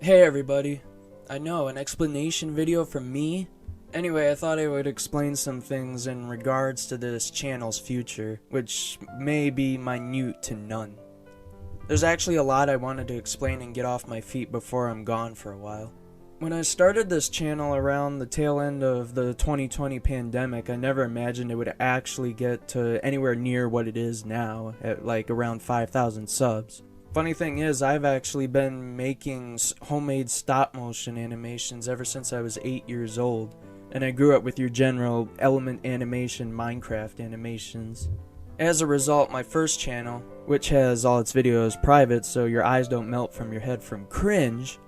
Hey everybody. I know, an explanation video from me? Anyway, I thought I would explain some things in regards to this channel's future, which may be minute to none. There's actually a lot I wanted to explain and get off my feet before I'm gone for a while. When I started this channel around the tail end of the 2020 pandemic, I never imagined it would actually get to anywhere near what it is now, at like around 5,000 subs. Funny thing is, I've actually been making homemade stop-motion animations ever since I was 8 years old, and I grew up with your general element animation Minecraft animations. As a result, my first channel, which has all its videos private so your eyes don't melt from your head from cringe,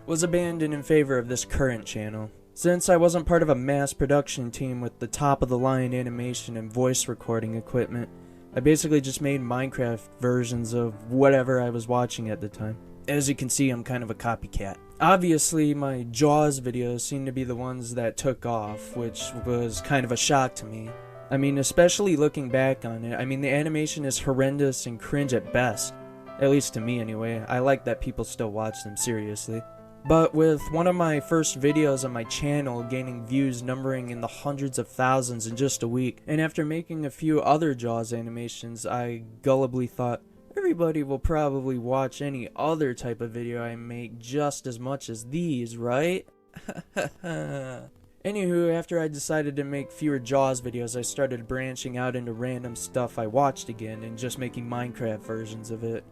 was abandoned in favor of this current channel. Since I wasn't part of a mass production team with the top-of-the-line animation and voice recording equipment, I basically just made Minecraft versions of whatever I was watching at the time. As you can see, I'm kind of a copycat. Obviously, my Jaws videos seem to be the ones that took off, which was kind of a shock to me. I mean, especially looking back on it, the animation is horrendous and cringe at best. At least to me anyway. I like that people still watch them seriously. But with one of my first videos on my channel gaining views numbering in the hundreds of thousands in just a week, and after making a few other Jaws animations, I gullibly thought, everybody will probably watch any other type of video I make just as much as these, right? Anywho, after I decided to make fewer Jaws videos, I started branching out into random stuff I watched again and just making Minecraft versions of it.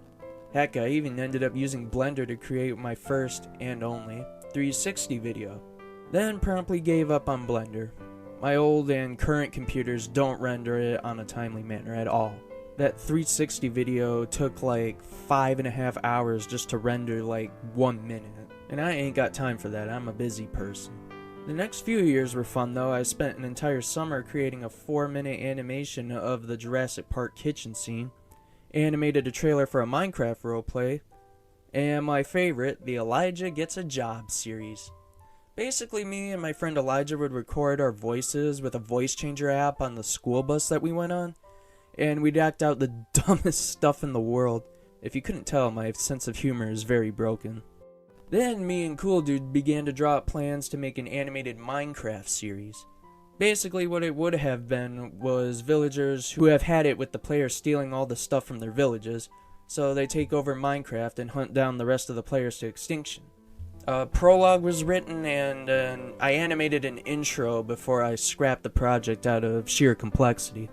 Heck, I even ended up using Blender to create my first, and only, 360 video. Then promptly gave up on Blender. My old and current computers don't render it on a timely manner at all. That 360 video took like 5.5 hours just to render like 1 minute. And I ain't got time for that, I'm a busy person. The next few years were fun though. I spent an entire summer creating a 4-minute animation of the Jurassic Park kitchen scene, animated a trailer for a Minecraft roleplay, and my favorite, the Elijah Gets a Job series. Basically, me and my friend Elijah would record our voices with a voice changer app on the school bus that we went on, and we'd act out the dumbest stuff in the world. If you couldn't tell, my sense of humor is very broken. Then me and Cool Dude began to draw up plans to make an animated Minecraft series. Basically, what it would have been was villagers who have had it with the players stealing all the stuff from their villages, so they take over Minecraft and hunt down the rest of the players to extinction. A prologue was written and I animated an intro before I scrapped the project out of sheer complexity.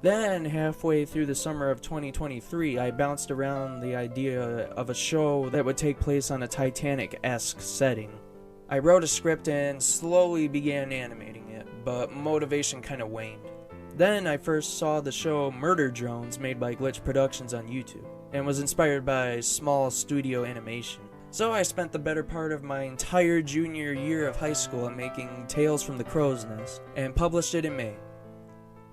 Then, halfway through the summer of 2023, I bounced around the idea of a show that would take place on a Titanic-esque setting. I wrote a script and slowly began animating it, but motivation kinda waned. Then I first saw the show Murder Drones made by Glitch Productions on YouTube, and was inspired by small studio animation. So I spent the better part of my entire junior year of high school making Tales from the Crow's Nest, and published it in May.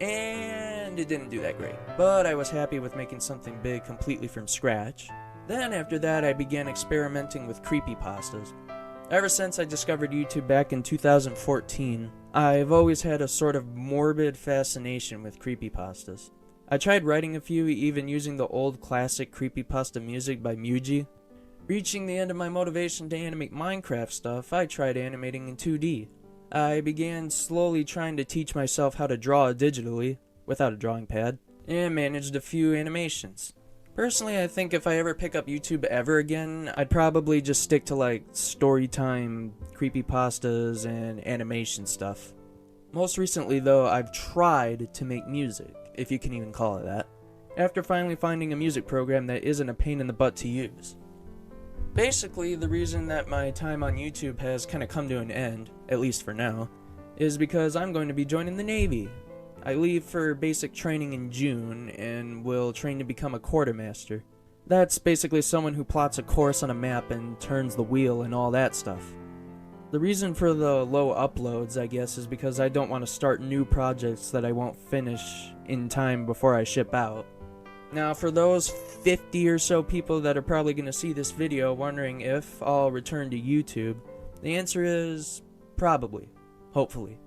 And it didn't do that great, but I was happy with making something big completely from scratch. Then after that I began experimenting with creepypastas. Ever since I discovered YouTube back in 2014, I've always had a sort of morbid fascination with creepypastas. I tried writing a few, even using the old classic creepypasta music by Muji. Reaching the end of my motivation to animate Minecraft stuff, I tried animating in 2D. I began slowly trying to teach myself how to draw digitally, without a drawing pad, and managed a few animations. Personally, I think if I ever pick up YouTube ever again, I'd probably just stick to like storytime, creepypastas, and animation stuff. Most recently though, I've tried to make music, if you can even call it that, after finally finding a music program that isn't a pain in the butt to use. Basically, the reason that my time on YouTube has kinda come to an end, at least for now, is because I'm going to be joining the Navy. I leave for basic training in June, and will train to become a quartermaster. That's basically someone who plots a course on a map and turns the wheel and all that stuff. The reason for the low uploads, I guess, is because I don't want to start new projects that I won't finish in time before I ship out. Now, for those 50 or so people that are probably going to see this video wondering if I'll return to YouTube, the answer is probably, hopefully.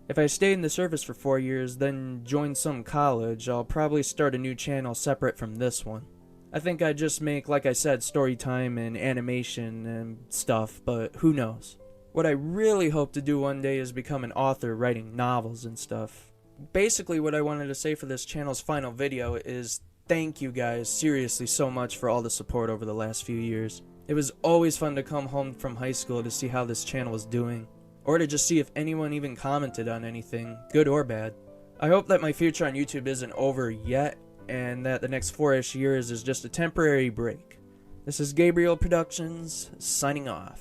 If I stay in the service for 4 years, then join some college, I'll probably start a new channel separate from this one. I think I'd just make, like I said, story time and animation and stuff, but who knows. What I really hope to do one day is become an author writing novels and stuff. Basically, what I wanted to say for this channel's final video is thank you guys seriously so much for all the support over the last few years. It was always fun to come home from high school to see how this channel was doing, or to just see if anyone even commented on anything, good or bad. I hope that my future on YouTube isn't over yet, and that the next 4-ish years is just a temporary break. This is Gabriel Productions, signing off.